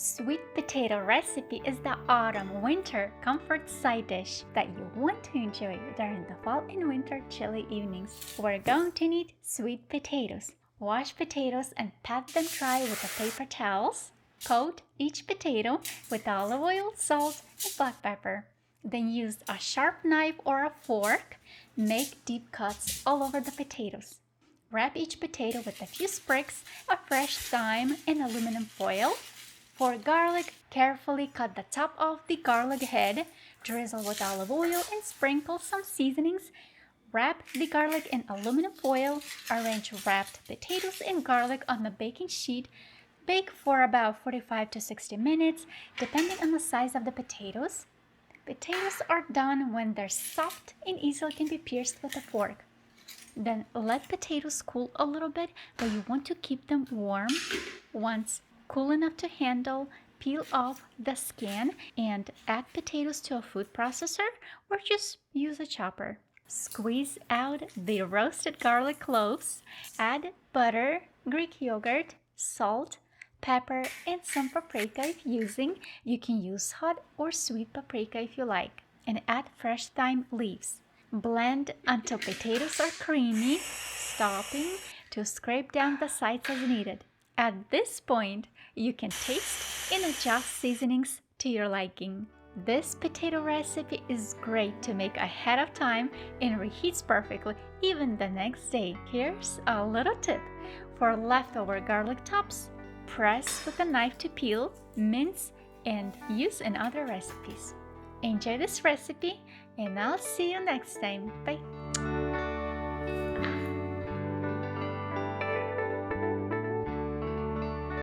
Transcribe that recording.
Sweet potato recipe is the autumn-winter comfort side dish that you want to enjoy during the fall and winter chilly evenings. We're going to need sweet potatoes. Wash potatoes and pat them dry with the paper towels. Coat each potato with olive oil, salt, and black pepper. Then use a sharp knife or a fork. Make deep cuts all over the potatoes. Wrap each potato with a few sprigs of fresh thyme and aluminum foil. For garlic, carefully cut the top of the garlic head, drizzle with olive oil and sprinkle some seasonings. Wrap the garlic in aluminum foil, arrange wrapped potatoes and garlic on the baking sheet. Bake for about 45 to 60 minutes, depending on the size of the potatoes. Potatoes are done when they're soft and easily can be pierced with a fork. Then let potatoes cool a little bit, but you want to keep them warm. Once cool enough to handle, peel off the skin and add potatoes to a food processor or just use a chopper. Squeeze out the roasted garlic cloves, add butter, Greek yogurt, salt, pepper, and some paprika if using. You can use hot or sweet paprika if you like, and add fresh thyme leaves. Blend until potatoes are creamy, stopping to scrape down the sides as needed. At this point, you can taste and adjust seasonings to your liking. This potato recipe is great to make ahead of time and reheats perfectly even the next day. Here's a little tip. For leftover garlic tops, press with a knife to peel, mince, and use in other recipes. Enjoy this recipe, and I'll see you next time. Bye!